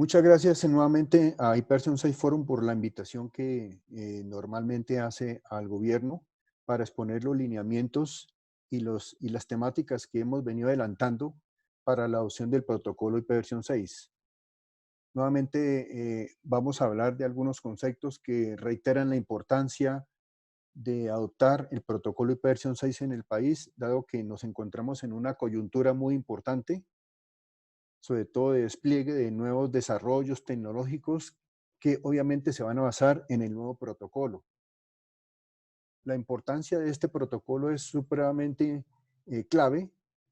Muchas gracias nuevamente a Hypersion 6 Forum por la invitación que normalmente hace al gobierno para exponer los lineamientos y las temáticas que hemos venido adelantando para la adopción del protocolo Hypersion 6. Nuevamente vamos a hablar de algunos conceptos que reiteran la importancia de adoptar el protocolo Hypersion 6 en el país, dado que nos encontramos en una coyuntura muy importante, sobre todo de despliegue de nuevos desarrollos tecnológicos que obviamente se van a basar en el nuevo protocolo. La importancia de este protocolo es supremamente clave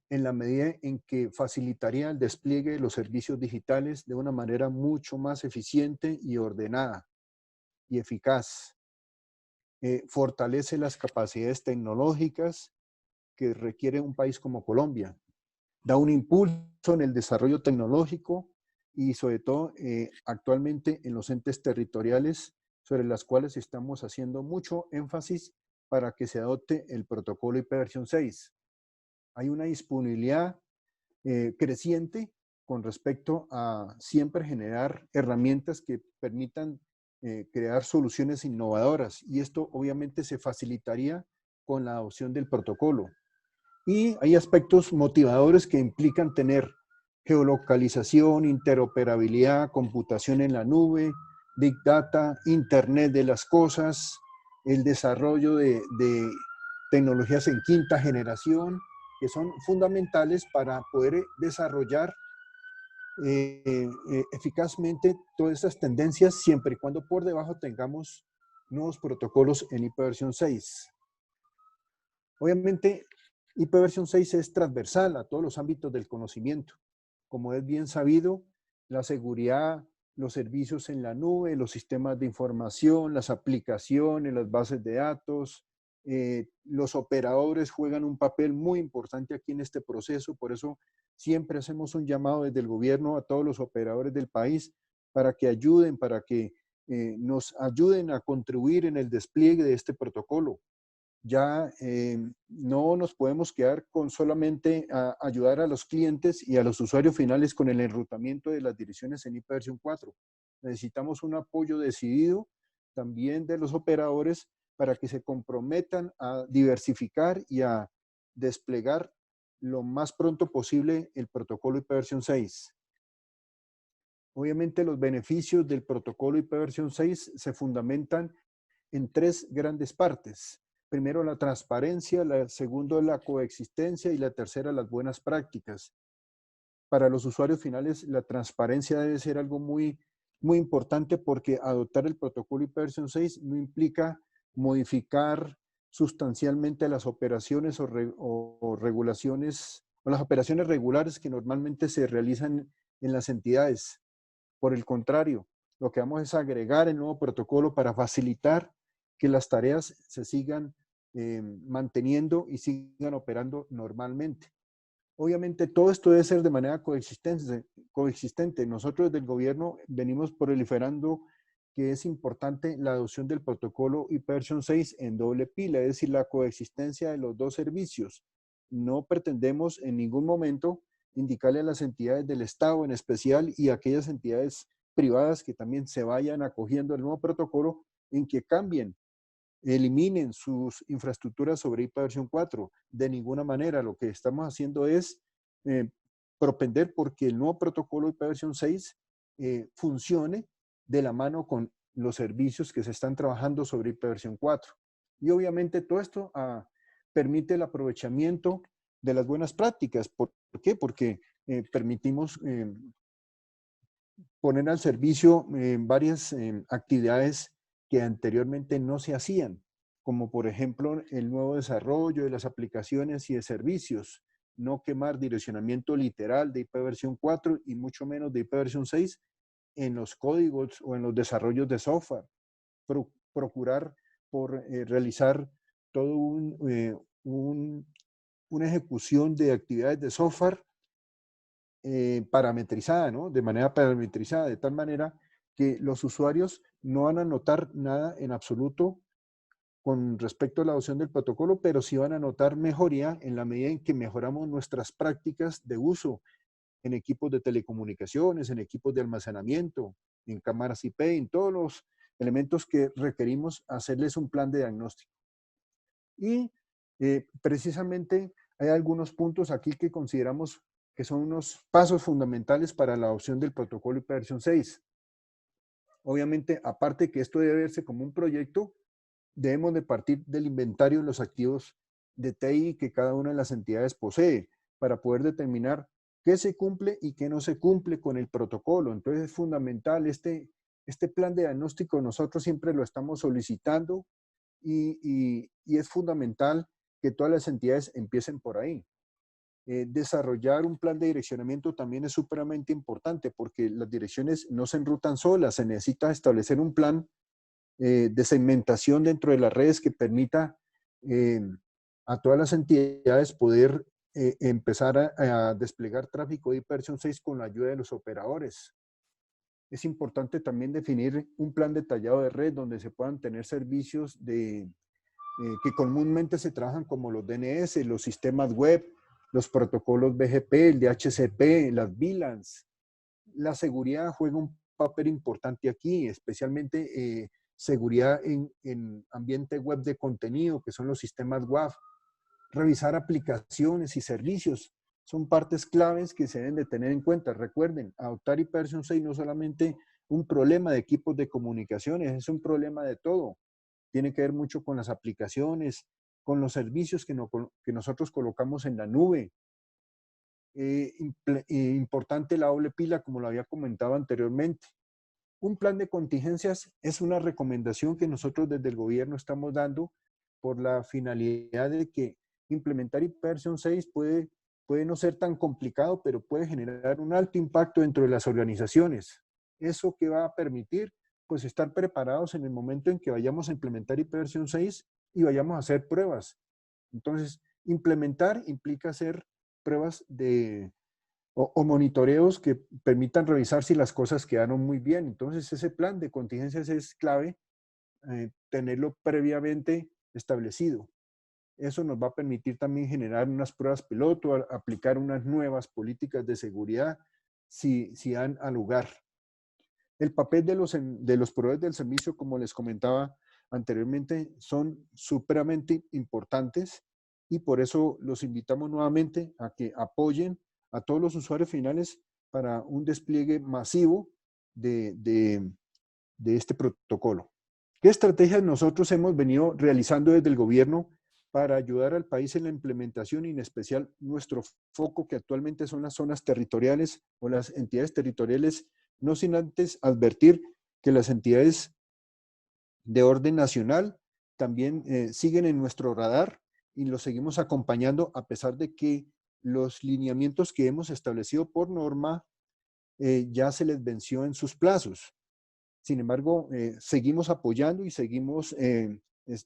en la medida en que facilitaría el despliegue de los servicios digitales de una manera mucho más eficiente y ordenada y eficaz. Fortalece las capacidades tecnológicas que requiere un país como Colombia. Da un impulso en el desarrollo tecnológico y sobre todo actualmente en los entes territoriales sobre las cuales estamos haciendo mucho énfasis para que se adopte el protocolo Hypersion 6. Hay una disponibilidad creciente con respecto a siempre generar herramientas que permitan crear soluciones innovadoras y esto obviamente se facilitaría con la adopción del protocolo. Y hay aspectos motivadores que implican tener geolocalización, interoperabilidad, computación en la nube, Big Data, Internet de las cosas, el desarrollo de tecnologías en quinta generación, que son fundamentales para poder desarrollar eficazmente todas esas tendencias, siempre y cuando por debajo tengamos nuevos protocolos en IPv 6. Obviamente, IPv 6 es transversal a todos los ámbitos del conocimiento. Como es bien sabido, la seguridad, los servicios en la nube, los sistemas de información, las aplicaciones, las bases de datos, los operadores juegan un papel muy importante aquí en este proceso. Por eso siempre hacemos un llamado desde el gobierno a todos los operadores del país para que ayuden, para que nos ayuden a contribuir en el despliegue de este protocolo. Ya no nos podemos quedar con solamente ayudar a los clientes y a los usuarios finales con el enrutamiento de las direcciones en IPv 4. Necesitamos un apoyo decidido también de los operadores para que se comprometan a diversificar y a desplegar lo más pronto posible el protocolo IPv 6. Obviamente los beneficios del protocolo IPv 6 se fundamentan en tres grandes partes. Primero, la transparencia, la segunda, la coexistencia y la tercera, las buenas prácticas. Para los usuarios finales, la transparencia debe ser algo muy, muy importante porque adoptar el protocolo IPv 6 no implica modificar sustancialmente las operaciones o regulaciones o las operaciones regulares que normalmente se realizan en las entidades. Por el contrario, lo que vamos es agregar el nuevo protocolo para facilitar que las tareas se sigan manteniendo y sigan operando normalmente. Obviamente todo esto debe ser de manera coexistente. Nosotros del gobierno venimos proliferando que es importante la adopción del protocolo IPv 6 en doble pila, es decir, la coexistencia de los dos servicios. No pretendemos en ningún momento indicarle a las entidades del Estado en especial y a aquellas entidades privadas que también se vayan acogiendo al nuevo protocolo en que cambien, eliminen sus infraestructuras sobre IPv 4. De ninguna manera, lo que estamos haciendo es propender porque el nuevo protocolo IPv 6 funcione de la mano con los servicios que se están trabajando sobre IPv 4. Y obviamente todo esto permite el aprovechamiento de las buenas prácticas. ¿Por qué? Porque permitimos poner al servicio varias actividades que anteriormente no se hacían, como por ejemplo el nuevo desarrollo de las aplicaciones y de servicios, no quemar direccionamiento literal de IPv 4 y mucho menos de IPv 6 en los códigos o en los desarrollos de software. Procurar por realizar todo una ejecución de actividades de software parametrizada, ¿no? De manera parametrizada, de tal manera que los usuarios no van a notar nada en absoluto con respecto a la adopción del protocolo, pero sí van a notar mejoría en la medida en que mejoramos nuestras prácticas de uso en equipos de telecomunicaciones, en equipos de almacenamiento, en cámaras IP, en todos los elementos que requerimos hacerles un plan de diagnóstico. Y precisamente hay algunos puntos aquí que consideramos que son unos pasos fundamentales para la adopción del protocolo IPv6. Obviamente, aparte que esto debe verse como un proyecto, debemos de partir del inventario de los activos de TI que cada una de las entidades posee para poder determinar qué se cumple y qué no se cumple con el protocolo. Entonces es fundamental este plan de diagnóstico, nosotros siempre lo estamos solicitando y es fundamental que todas las entidades empiecen por ahí. Desarrollar un plan de direccionamiento también es supremamente importante porque las direcciones no se enrutan solas, se necesita establecer un plan de segmentación dentro de las redes que permita a todas las entidades poder empezar a desplegar tráfico de IPv6 con la ayuda de los operadores. Es importante también definir un plan detallado de red donde se puedan tener servicios que comúnmente se trabajan como los DNS, los sistemas web, los protocolos BGP, el DHCP, las VLANs. La seguridad juega un papel importante aquí, especialmente seguridad en ambiente web de contenido, que son los sistemas WAF. Revisar aplicaciones y servicios son partes claves que se deben de tener en cuenta. Recuerden, adoptar IPv6 no es solamente un problema de equipos de comunicaciones, es un problema de todo. Tiene que ver mucho con las aplicaciones, con los servicios que nosotros colocamos en la nube. Importante la doble pila, como lo había comentado anteriormente. Un plan de contingencias es una recomendación que nosotros desde el gobierno estamos dando por la finalidad de que implementar IPv6 puede no ser tan complicado, pero puede generar un alto impacto dentro de las organizaciones. ¿Eso que va a permitir? Pues estar preparados en el momento en que vayamos a implementar IPv6 y vayamos a hacer pruebas. Entonces, implementar implica hacer pruebas o monitoreos que permitan revisar si las cosas quedaron muy bien. Entonces, ese plan de contingencias es clave tenerlo previamente establecido. Eso nos va a permitir también generar unas pruebas piloto, aplicar unas nuevas políticas de seguridad si dan a lugar. El papel de los proveedores del servicio, como les comentaba anteriormente, son supremamente importantes y por eso los invitamos nuevamente a que apoyen a todos los usuarios finales para un despliegue masivo de este protocolo. ¿Qué estrategias nosotros hemos venido realizando desde el gobierno para ayudar al país en la implementación y en especial nuestro foco que actualmente son las zonas territoriales o las entidades territoriales, no sin antes advertir que las entidades de orden nacional también siguen en nuestro radar y los seguimos acompañando a pesar de que los lineamientos que hemos establecido por norma ya se les venció en sus plazos. Sin embargo, seguimos apoyando y seguimos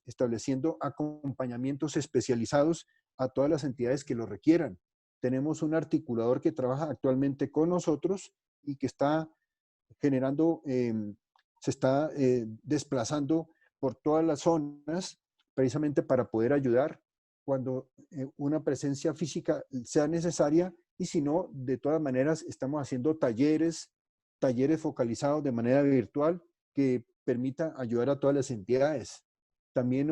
estableciendo acompañamientos especializados a todas las entidades que lo requieran. Tenemos un articulador que trabaja actualmente con nosotros y que está generando, se está desplazando por todas las zonas precisamente para poder ayudar cuando una presencia física sea necesaria y si no, de todas maneras estamos haciendo talleres focalizados de manera virtual que permita ayudar a todas las entidades. También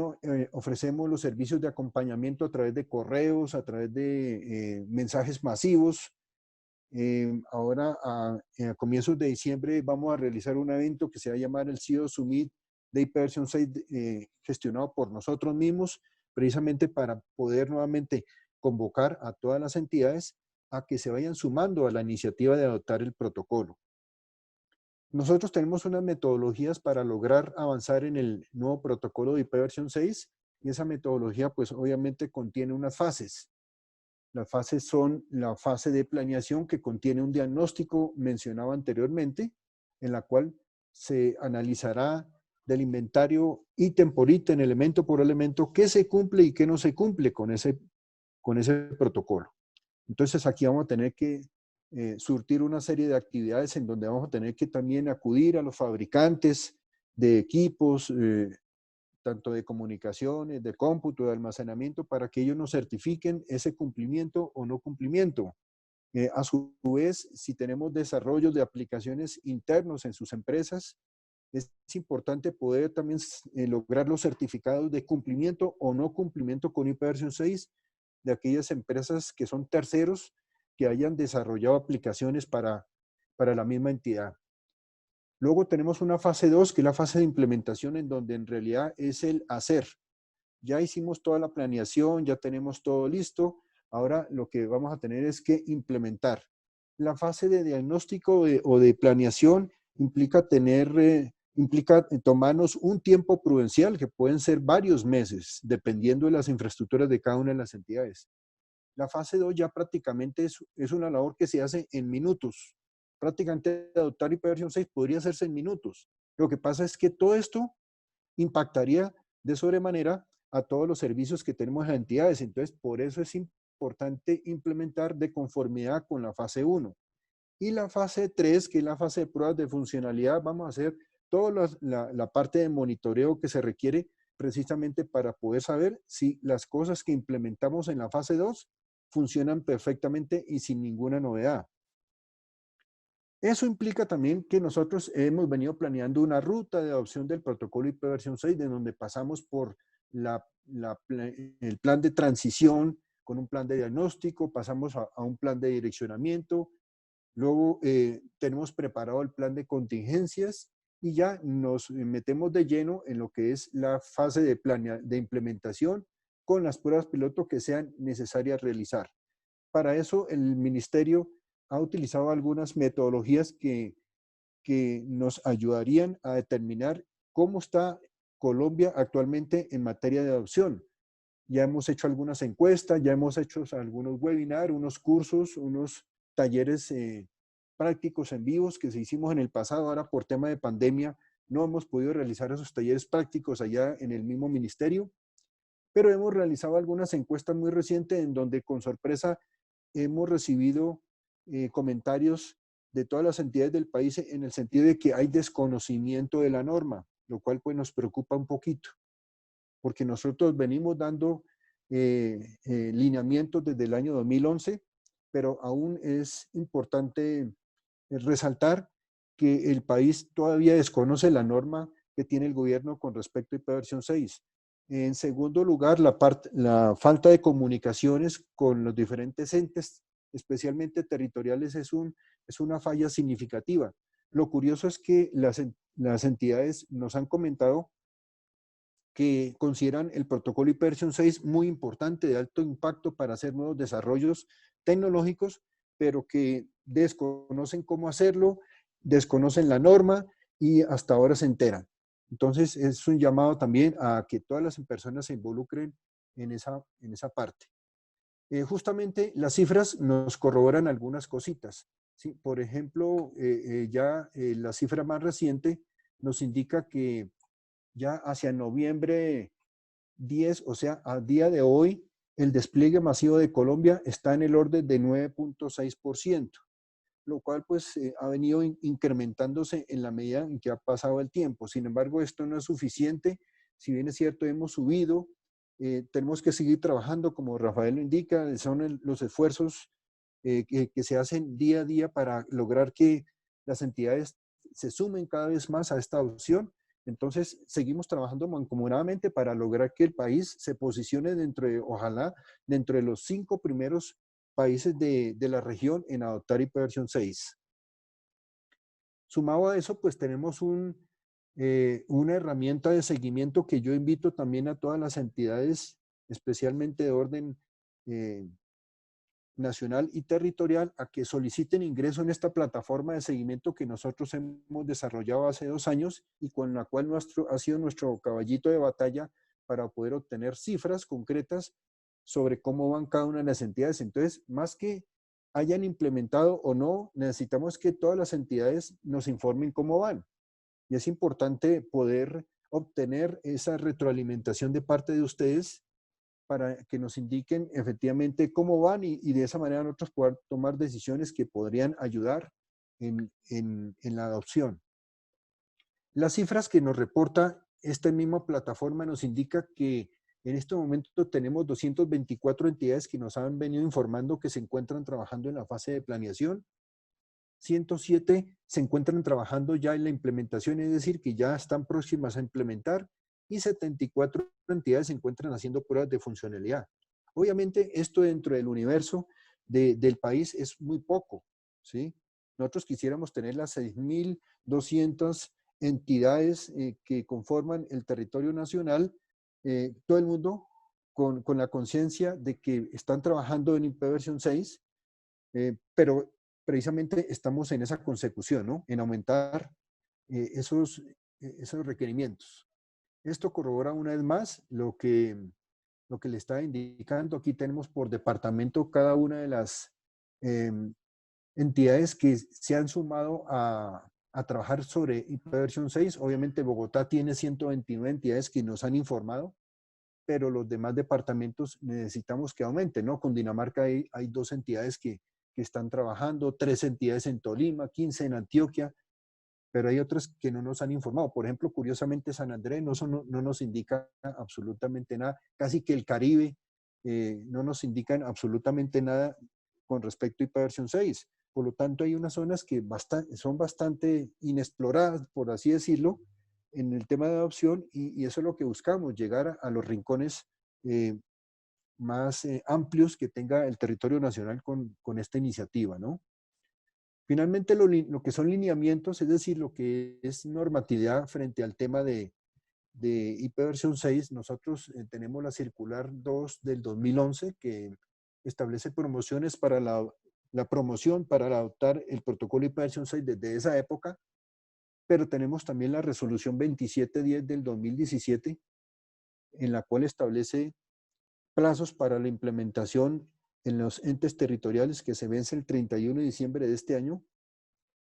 ofrecemos los servicios de acompañamiento a través de correos, a través de mensajes masivos. Ahora, a comienzos de diciembre, vamos a realizar un evento que se va a llamar el CEO Summit de IPv6 gestionado por nosotros mismos, precisamente para poder nuevamente convocar a todas las entidades a que se vayan sumando a la iniciativa de adoptar el protocolo. Nosotros tenemos unas metodologías para lograr avanzar en el nuevo protocolo de IPv6 y esa metodología pues obviamente contiene unas fases. Las fases son la fase de planeación que contiene un diagnóstico mencionado anteriormente, en la cual se analizará del inventario ítem por ítem, elemento por elemento, qué se cumple y qué no se cumple con ese protocolo. Entonces aquí vamos a tener que surtir una serie de actividades en donde vamos a tener que también acudir a los fabricantes de equipos, tanto de comunicaciones, de cómputo, de almacenamiento, para que ellos nos certifiquen ese cumplimiento o no cumplimiento. A su vez, si tenemos desarrollos de aplicaciones internos en sus empresas, es importante poder también lograr los certificados de cumplimiento o no cumplimiento con IPv 6 de aquellas empresas que son terceros que hayan desarrollado aplicaciones para la misma entidad. Luego tenemos una fase 2, que es la fase de implementación, en donde en realidad es el hacer. Ya hicimos toda la planeación, ya tenemos todo listo. Ahora lo que vamos a tener es que implementar. La fase de diagnóstico o de planeación implica tomarnos un tiempo prudencial, que pueden ser varios meses, dependiendo de las infraestructuras de cada una de las entidades. La fase 2 ya prácticamente es una labor que se hace en minutos. Prácticamente adoptar IPv 6 podría hacerse en minutos. Lo que pasa es que todo esto impactaría de sobremanera a todos los servicios que tenemos en las entidades. Entonces, por eso es importante implementar de conformidad con la fase 1. Y la fase 3, que es la fase de pruebas de funcionalidad, vamos a hacer toda la parte de monitoreo que se requiere precisamente para poder saber si las cosas que implementamos en la fase 2 funcionan perfectamente y sin ninguna novedad. Eso implica también que nosotros hemos venido planeando una ruta de adopción del protocolo IPv 6, de donde pasamos por el plan de transición con un plan de diagnóstico, pasamos a un plan de direccionamiento, luego tenemos preparado el plan de contingencias y ya nos metemos de lleno en lo que es la fase de implementación con las pruebas piloto que sean necesarias realizar. Para eso el ministerio ha utilizado algunas metodologías que nos ayudarían a determinar cómo está Colombia actualmente en materia de adopción. Ya hemos hecho algunas encuestas, ya hemos hecho algunos webinars, unos cursos, unos talleres prácticos en vivos que se hicimos en el pasado. Ahora por tema de pandemia no hemos podido realizar esos talleres prácticos allá en el mismo ministerio, pero hemos realizado algunas encuestas muy recientes en donde con sorpresa hemos recibido comentarios de todas las entidades del país en el sentido de que hay desconocimiento de la norma, lo cual pues nos preocupa un poquito, porque nosotros venimos dando lineamientos desde el año 2011, pero aún es importante resaltar que el país todavía desconoce la norma que tiene el gobierno con respecto a IPv 6. En segundo lugar, la falta de comunicaciones con los diferentes entes, especialmente territoriales, es una falla significativa. Lo curioso es que las entidades nos han comentado que consideran el protocolo IPv 6 muy importante, de alto impacto para hacer nuevos desarrollos tecnológicos, pero que desconocen cómo hacerlo, desconocen la norma y hasta ahora se enteran. Entonces, es un llamado también a que todas las personas se involucren en esa parte. Justamente las cifras nos corroboran algunas cositas. ¿Sí? Por ejemplo, la cifra más reciente nos indica que ya hacia noviembre 10, o sea, a día de hoy, el despliegue masivo de Colombia está en el orden de 9.6%, lo cual pues ha venido incrementándose en la medida en que ha pasado el tiempo. Sin embargo, esto no es suficiente. Si bien es cierto, hemos subido, tenemos que seguir trabajando, como Rafael lo indica, son los esfuerzos que se hacen día a día para lograr que las entidades se sumen cada vez más a esta adopción. Entonces, seguimos trabajando mancomunadamente para lograr que el país se posicione ojalá, dentro de los 5 primeros países de la región en adoptar IPv 6. Sumado a eso, pues tenemos una herramienta de seguimiento que yo invito también a todas las entidades, especialmente de orden nacional y territorial, a que soliciten ingreso en esta plataforma de seguimiento que nosotros hemos desarrollado hace 2 años y con la cual ha sido nuestro caballito de batalla para poder obtener cifras concretas sobre cómo van cada una de las entidades. Entonces, más que hayan implementado o no, necesitamos que todas las entidades nos informen cómo van. Y es importante poder obtener esa retroalimentación de parte de ustedes para que nos indiquen efectivamente cómo van y de esa manera nosotros poder tomar decisiones que podrían ayudar en la adopción. Las cifras que nos reporta esta misma plataforma nos indica que En este momento tenemos 224 entidades que nos han venido informando que se encuentran trabajando en la fase de planeación. 107 se encuentran trabajando ya en la implementación, es decir, que ya están próximas a implementar, y 74 entidades se encuentran haciendo pruebas de funcionalidad. Obviamente, esto dentro del universo del país es muy poco, ¿sí? Nosotros quisiéramos tener las 6.200 entidades que conforman el territorio nacional, todo el mundo con la conciencia de que están trabajando en IP versión 6, pero precisamente estamos en esa consecución, ¿no? En aumentar esos requerimientos. Esto corrobora una vez más lo que le estaba indicando. Aquí tenemos por departamento cada una de las eh, entidades que se han sumado a trabajar sobre IP versión 6. Obviamente Bogotá tiene 129 entidades que nos han informado, pero los demás departamentos necesitamos que aumenten, ¿no? Con Dinamarca hay 2 entidades que están trabajando, 3 entidades en Tolima, 15 en Antioquia, pero hay otras que no nos han informado. Por ejemplo, curiosamente, San Andrés no nos indica absolutamente nada. Casi que el Caribe no nos indican absolutamente nada con respecto a IP versión 6. Por lo tanto, hay unas zonas que son bastante inexploradas, por así decirlo, en el tema de adopción, y eso es lo que buscamos, llegar a los rincones eh, más amplios que tenga el territorio nacional con esta iniciativa, ¿no? Finalmente, lo que son lineamientos, es decir, lo que es normatividad frente al tema de IP versión 6, nosotros tenemos la circular 2 del 2011 que establece promociones para la promoción para adoptar el protocolo IP versión 6 desde esa época, pero tenemos también la resolución 2710 del 2017, en la cual establece plazos para la implementación en los entes territoriales que se vence el 31 de diciembre de este año.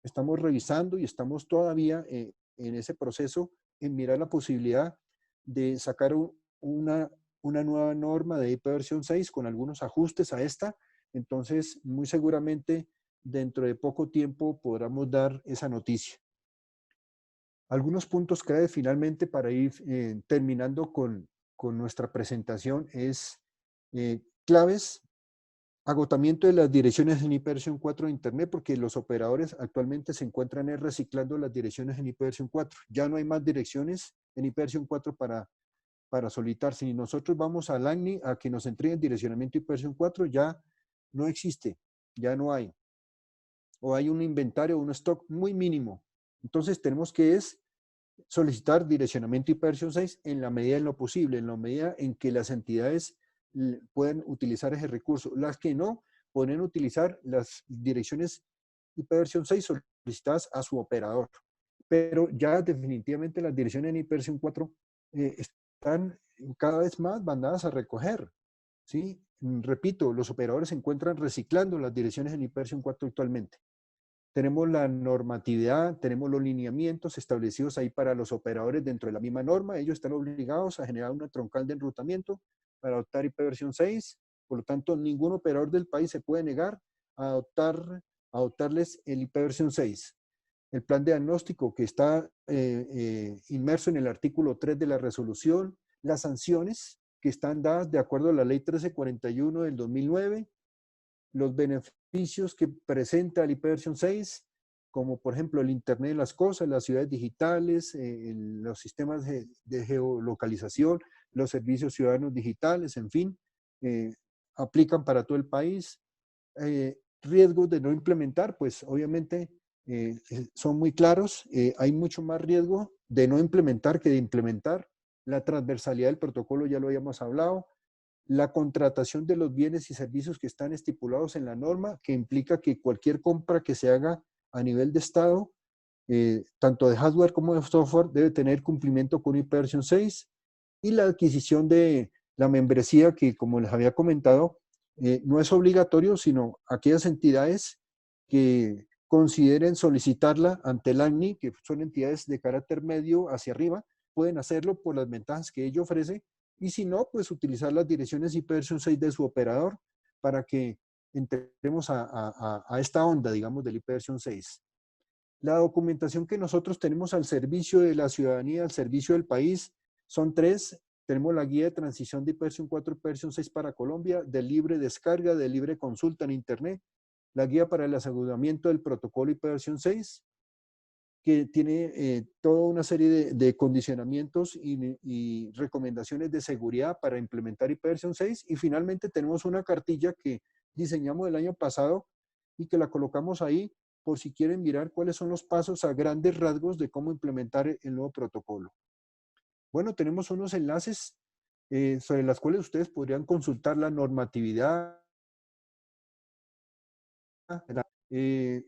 Estamos revisando y estamos todavía en ese proceso en mirar la posibilidad de sacar una nueva norma de IP versión 6 con algunos ajustes a esta. Entonces, muy seguramente dentro de poco tiempo podamos dar esa noticia. Algunos puntos clave finalmente para ir terminando con nuestra presentación es claves. Agotamiento de las direcciones en IP versión 4 de Internet, porque los operadores actualmente se encuentran reciclando las direcciones en IP versión 4. Ya no hay más direcciones en IP versión 4 para solicitar. Si nosotros vamos al ANNI a que nos entreguen direccionamiento IP versión 4, ya no existe, ya no hay. O hay un inventario, un stock muy mínimo. Entonces tenemos que solicitar direccionamiento IP versión 6 en la medida de lo posible, en la medida en que las entidades pueden utilizar ese recurso. Las que no, pueden utilizar las direcciones IP versión 6 solicitadas a su operador. Pero ya definitivamente las direcciones en IP versión 4 están cada vez más mandadas a recoger, ¿sí? Repito, los operadores se encuentran reciclando las direcciones en IP versión 4 actualmente. Tenemos la normatividad, tenemos los lineamientos establecidos ahí para los operadores dentro de la misma norma. Ellos están obligados a generar una troncal de enrutamiento para adoptar IP versión 6. Por lo tanto, ningún operador del país se puede negar a adoptarles el IP versión 6. El plan de diagnóstico que está inmerso en el artículo 3 de la resolución, las sanciones que están dadas de acuerdo a la ley 1341 del 2009, los beneficios que presenta el IP versión 6, como por ejemplo el Internet de las cosas, las ciudades digitales, los sistemas de geolocalización, los servicios ciudadanos digitales, en fin, aplican para todo el país. Riesgos de no implementar, pues obviamente son muy claros. Hay mucho más riesgo de no implementar que de implementar. La transversalidad del protocolo ya lo habíamos hablado. La contratación de los bienes y servicios que están estipulados en la norma, que implica que cualquier compra que se haga a nivel de Estado, tanto de hardware como de software, debe tener cumplimiento con IP versión 6, y la adquisición de la membresía, que como les había comentado, no es obligatorio, sino aquellas entidades que consideren solicitarla ante el ANNI, que son entidades de carácter medio hacia arriba, pueden hacerlo por las ventajas que ello ofrece, y si no, pues utilizar las direcciones IP versión 6 de su operador para que entremos a esta onda, digamos, del IP versión 6. La documentación que nosotros tenemos al servicio de la ciudadanía, al servicio del país, son 3. tenemos la guía de transición de ipv 4 y ipv 6 para Colombia, de libre descarga, de libre consulta en Internet, la guía para el aseguramiento del protocolo ipv 6, que tiene toda una serie de condicionamientos y recomendaciones de seguridad para implementar ipv 6, y finalmente tenemos una cartilla que diseñamos el año pasado y que la colocamos ahí por si quieren mirar cuáles son los pasos a grandes rasgos de cómo implementar el nuevo protocolo. Bueno, tenemos unos enlaces sobre las cuales ustedes podrían consultar la normatividad,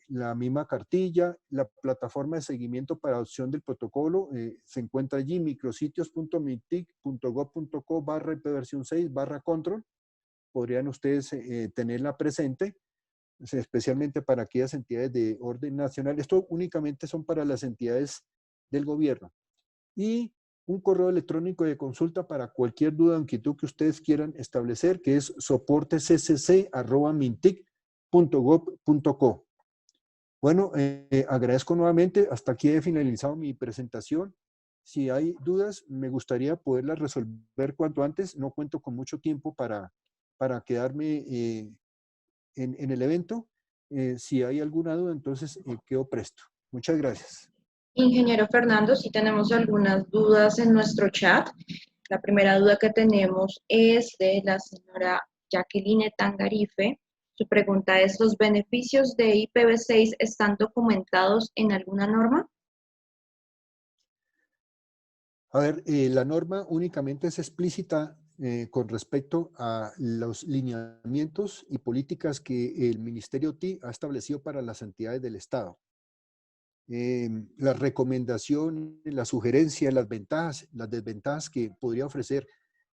la misma cartilla, la plataforma de seguimiento para adopción del protocolo, se encuentra allí, micrositios.mintic.gov.co/ipv6/control. Podrían ustedes tenerla presente, especialmente para aquellas entidades de orden nacional. Esto únicamente son para las entidades del gobierno. Y un correo electrónico de consulta para cualquier duda o inquietud que ustedes quieran establecer, que es soportescc@mintic.gov.co. Bueno, agradezco nuevamente. Hasta aquí he finalizado mi presentación. Si hay dudas, me gustaría poderlas resolver cuanto antes. No cuento con mucho tiempo para quedarme en el evento. Si hay alguna duda, entonces quedo presto. Muchas gracias. Ingeniero Fernando, sí tenemos algunas dudas en nuestro chat. La primera duda que tenemos es de la señora Jacqueline Tangarife. Su pregunta es, ¿los beneficios de IPv6 están documentados en alguna norma? A ver, la norma únicamente es explícita con respecto a los lineamientos y políticas que el Ministerio TI ha establecido para las entidades del Estado. Las recomendaciones, las sugerencias, las ventajas, las desventajas que podría ofrecer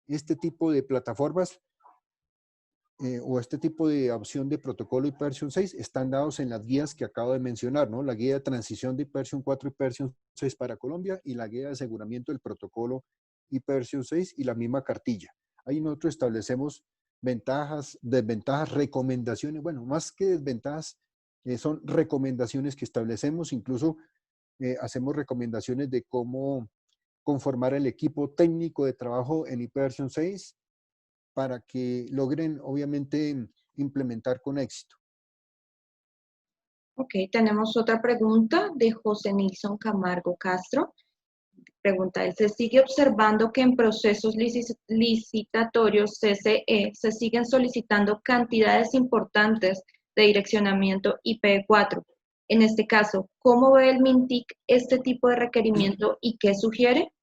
este tipo de plataformas o este tipo de opción de protocolo ipv 6 están dados en las guías que acabo de mencionar, ¿no? La guía de transición de ipv 4 y ipv 6 para Colombia y la guía de aseguramiento del protocolo ipv 6 y la misma cartilla. Ahí nosotros establecemos ventajas, desventajas, recomendaciones, bueno, más que desventajas, son recomendaciones que establecemos, incluso hacemos recomendaciones de cómo conformar el equipo técnico de trabajo en ipv 6 para que logren, obviamente, implementar con éxito. Ok, tenemos otra pregunta de José Nilson Camargo Castro. Pregunta él, ¿se sigue observando que en procesos licitatorios CCE se siguen solicitando cantidades importantes de direccionamiento IPv4? En este caso, ¿cómo ve el MINTIC este tipo de requerimiento y qué sugiere?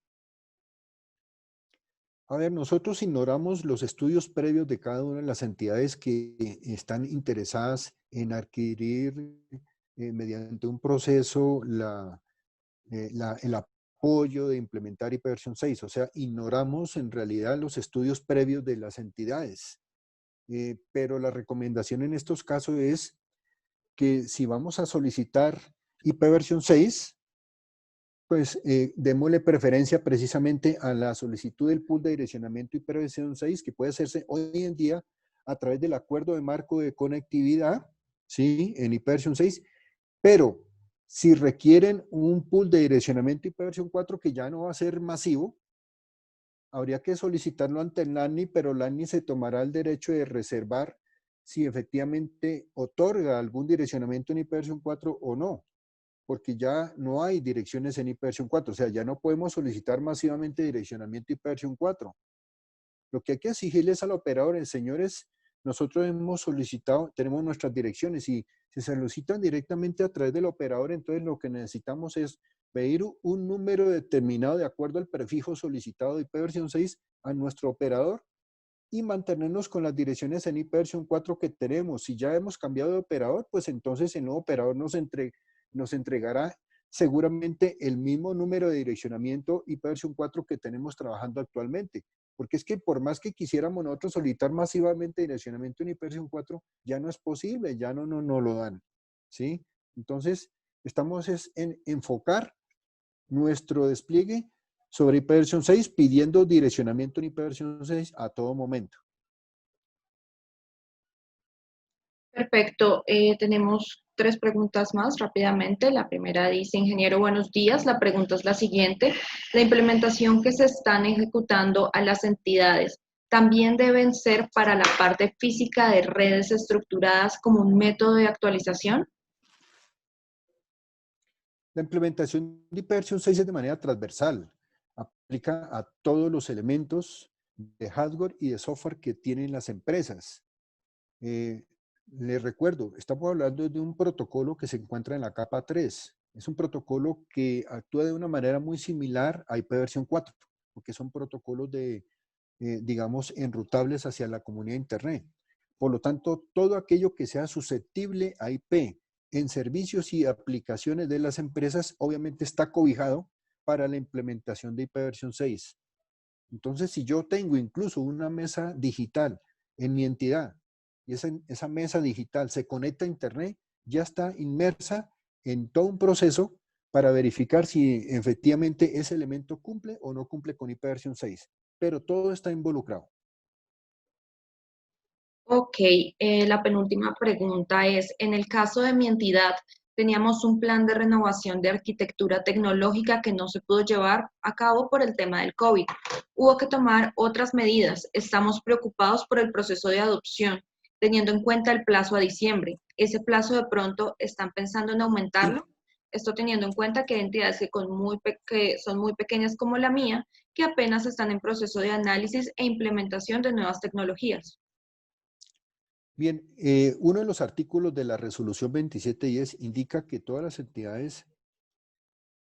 A ver, nosotros ignoramos los estudios previos de cada una de las entidades que están interesadas en adquirir mediante un proceso el apoyo de implementar ipv 6. O sea, ignoramos en realidad los estudios previos de las entidades. Pero la recomendación en estos casos es que si vamos a solicitar ipv 6, pues démosle preferencia precisamente a la solicitud del pool de direccionamiento ipv 6, que puede hacerse hoy en día a través del acuerdo de marco de conectividad, ¿sí? En ipv 6, pero si requieren un pool de direccionamiento ipv 4 que ya no va a ser masivo, habría que solicitarlo ante el LANI, pero el LANI se tomará el derecho de reservar si efectivamente otorga algún direccionamiento en ipv 4 o no, porque ya no hay direcciones en ipv 4, o sea, ya no podemos solicitar masivamente direccionamiento ipv 4. Lo que hay que exigirles al operador es, señores, nosotros hemos solicitado, tenemos nuestras direcciones y si se solicitan directamente a través del operador, entonces lo que necesitamos es pedir un número determinado de acuerdo al prefijo solicitado de ipv 6 a nuestro operador y mantenernos con las direcciones en ipv 4 que tenemos. Si ya hemos cambiado de operador, pues entonces el nuevo operador nos entregará seguramente el mismo número de direccionamiento ipv 4 que tenemos trabajando actualmente. Porque es que por más que quisiéramos nosotros solicitar masivamente direccionamiento en ipv 4, ya no es posible, ya no lo dan. ¿Sí? Entonces, estamos en enfocar nuestro despliegue sobre ipv 6 pidiendo direccionamiento en ipv 6 a todo momento. Perfecto. Tenemos tres preguntas más rápidamente. La primera dice, ingeniero, buenos días. La pregunta es la siguiente. La implementación que se están ejecutando a las entidades también deben ser para la parte física de redes estructuradas como un método de actualización. La implementación de IPv 6 es de manera transversal. Aplica a todos los elementos de hardware y de software que tienen las empresas. Les recuerdo, estamos hablando de un protocolo que se encuentra en la capa 3. Es un protocolo que actúa de una manera muy similar a IPv 4, porque son protocolos digamos, enrutables hacia la comunidad de Internet. Por lo tanto, todo aquello que sea susceptible a IP en servicios y aplicaciones de las empresas, obviamente está cobijado para la implementación de IPv 6. Entonces, si yo tengo incluso una mesa digital en mi entidad y esa mesa digital se conecta a Internet, ya está inmersa en todo un proceso para verificar si efectivamente ese elemento cumple o no cumple con IPv 6. Pero todo está involucrado. Ok, la penúltima pregunta es, en el caso de mi entidad, teníamos un plan de renovación de arquitectura tecnológica que no se pudo llevar a cabo por el tema del COVID. Hubo que tomar otras medidas. Estamos preocupados por el proceso de adopción, teniendo en cuenta el plazo a diciembre. ¿Ese plazo de pronto están pensando en aumentarlo? Esto teniendo en cuenta que hay entidades que son muy pequeñas como la mía, que apenas están en proceso de análisis e implementación de nuevas tecnologías. Bien, uno de los artículos de la resolución 2710 indica que todas las entidades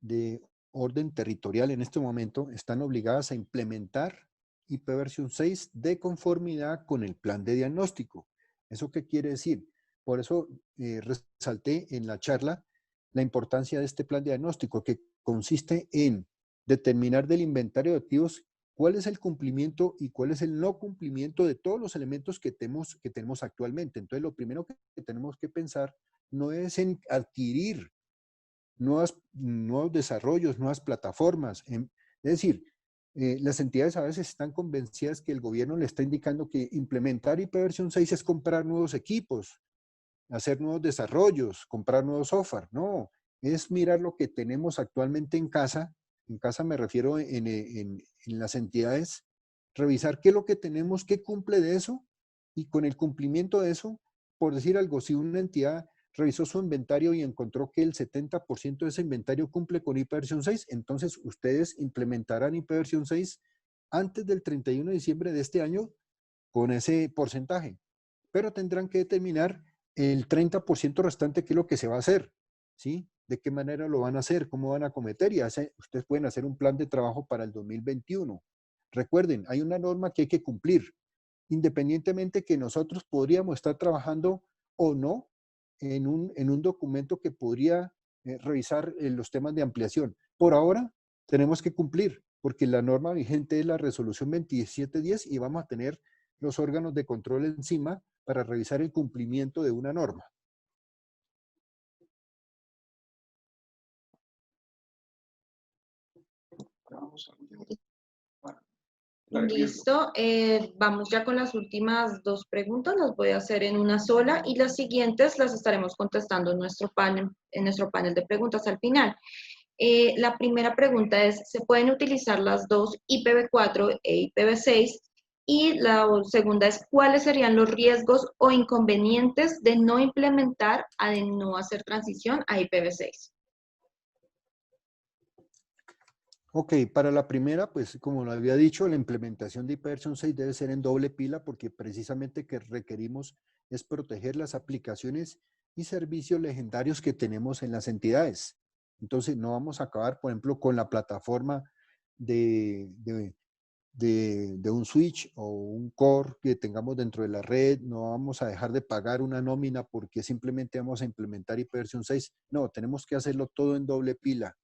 de orden territorial en este momento están obligadas a implementar IPv 6 de conformidad con el plan de diagnóstico. ¿Eso qué quiere decir? Por eso resalté en la charla la importancia de este plan de diagnóstico, que consiste en determinar del inventario de activos cuál es el cumplimiento y cuál es el no cumplimiento de todos los elementos que tenemos actualmente. Entonces, lo primero que tenemos que pensar no es en adquirir nuevos desarrollos, nuevas plataformas. Es decir, las entidades a veces están convencidas que el gobierno le está indicando que implementar IPv 6 es comprar nuevos equipos, hacer nuevos desarrollos, comprar nuevo software. No, es mirar lo que tenemos actualmente en casa. En casa me refiero en las entidades, revisar qué es lo que tenemos, qué cumple de eso, y con el cumplimiento de eso, por decir algo, si una entidad revisó su inventario y encontró que el 70% de ese inventario cumple con IPv 6, entonces ustedes implementarán IPv 6 antes del 31 de diciembre de este año con ese porcentaje. Pero tendrán que determinar el 30% restante, qué es lo que se va a hacer, ¿sí? De qué manera lo van a hacer, cómo van a cometer, y ustedes pueden hacer un plan de trabajo para el 2021. Recuerden, hay una norma que hay que cumplir, independientemente que nosotros podríamos estar trabajando o no en un documento que podría revisar los temas de ampliación. Por ahora tenemos que cumplir, porque la norma vigente es la resolución 2710 y vamos a tener los órganos de control encima para revisar el cumplimiento de una norma. Listo, vamos ya con las últimas dos preguntas, las voy a hacer en una sola y las siguientes las estaremos contestando en nuestro panel de preguntas al final. La primera pregunta es, ¿se pueden utilizar las dos IPv4 e IPv6? Y la segunda es, ¿cuáles serían los riesgos o inconvenientes de no implementar, de no hacer transición a IPv6? Ok, para la primera, pues como lo había dicho, la implementación de IPv 6 debe ser en doble pila porque precisamente que requerimos es proteger las aplicaciones y servicios legendarios que tenemos en las entidades. Entonces no vamos a acabar, por ejemplo, con la plataforma de, de, de un switch o un core que tengamos dentro de la red, no vamos a dejar de pagar una nómina porque simplemente vamos a implementar IPv 6. No, tenemos que hacerlo todo en doble pila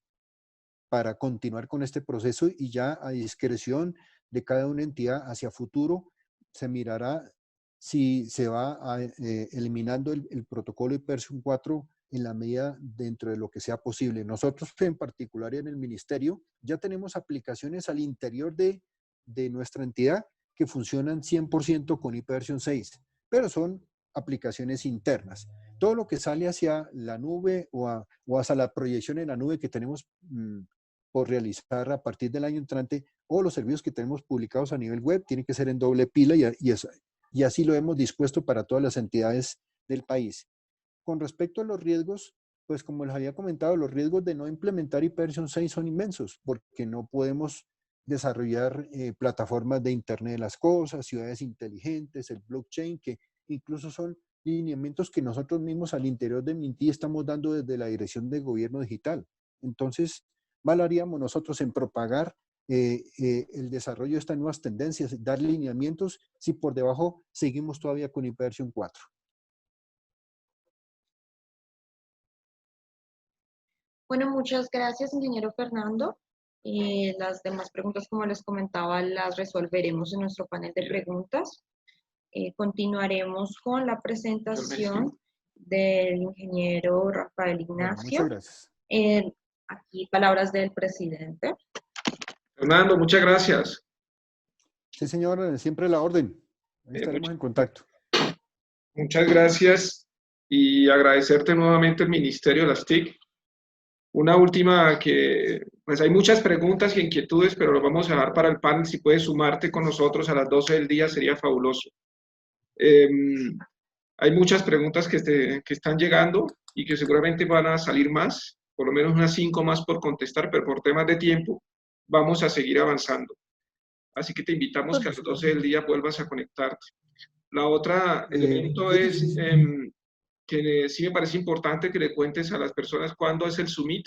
para continuar con este proceso, y ya a discreción de cada una entidad hacia futuro se mirará si se va eliminando el protocolo IPv 4 en la medida dentro de lo que sea posible. Nosotros en particular en el ministerio ya tenemos aplicaciones al interior de nuestra entidad que funcionan 100% con IPv 6, pero son aplicaciones internas. Todo lo que sale hacia la nube o hacia la proyección en la nube que tenemos por realizar a partir del año entrante, o los servicios que tenemos publicados a nivel web, tienen que ser en doble pila y así lo hemos dispuesto para todas las entidades del país. Con respecto a los riesgos, pues como les había comentado, los riesgos de no implementar IPv 6 son inmensos, porque no podemos desarrollar plataformas de Internet de las Cosas, ciudades inteligentes, el blockchain, que incluso son lineamientos que nosotros mismos al interior de Minty estamos dando desde la Dirección de Gobierno Digital. Entonces, mal haríamos nosotros en propagar el desarrollo de estas nuevas tendencias, dar lineamientos, si por debajo seguimos todavía con IPv 4. Bueno, muchas gracias, ingeniero Fernando. Las demás preguntas, como les comentaba, las resolveremos en nuestro panel de preguntas. Continuaremos con la presentación del ingeniero Rafael Ignacio. Bueno, muchas gracias. Aquí palabras del presidente. Fernando, muchas gracias. Sí, señor, siempre la orden. Ahí estaremos en contacto. Muchas gracias y agradecerte nuevamente al Ministerio de las TIC. Una última que, pues hay muchas preguntas y inquietudes, pero lo vamos a dejar para el panel. Si puedes sumarte con nosotros a las 12 del día sería fabuloso. Hay muchas preguntas que están llegando y que seguramente van a salir más, por lo menos unas 5 más por contestar, pero por temas de tiempo vamos a seguir avanzando. Así que te invitamos que a las 12 del día vuelvas a conectarte. La otra elemento es que sí me parece importante que le cuentes a las personas cuándo es el Summit.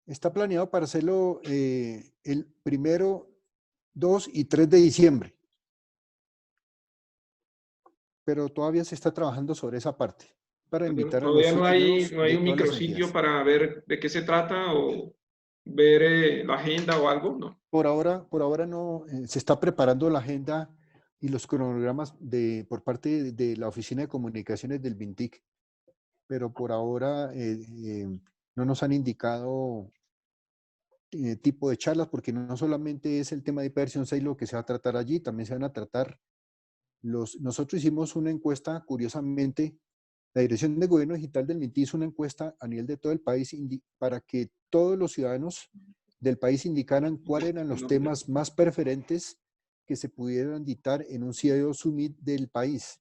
Está planeado para hacerlo el 1, 2 y 3 de diciembre. Pero todavía se está trabajando sobre esa parte. Para invitar todavía a los no hay un micrositio para ver de qué se trata o ver la agenda o algo, ¿no? Por ahora no. Se está preparando la agenda y los cronogramas por parte de la Oficina de Comunicaciones del BINTIC, pero por ahora no nos han indicado tipo de charlas, porque no solamente es el tema de IPv 6 lo que se va a tratar allí, también se van a tratar nosotros hicimos una encuesta, curiosamente, la Dirección de Gobierno Digital del MINTI hizo una encuesta a nivel de todo el país para que todos los ciudadanos del país indicaran cuáles eran los temas más preferentes que se pudieran dictar en un CIO Summit del país.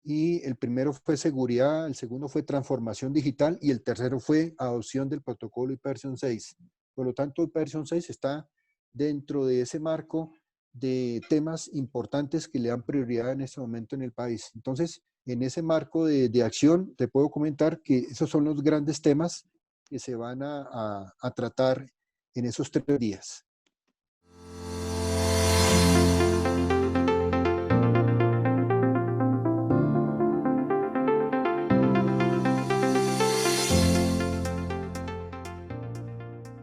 Y el primero fue seguridad, el segundo fue transformación digital y el tercero fue adopción del protocolo IPv 6. Por lo tanto, IPv 6 está dentro de ese marco de temas importantes que le dan prioridad en este momento en el país. Entonces, en ese marco de acción, te puedo comentar que esos son los grandes temas que se van a tratar en esos 3 días.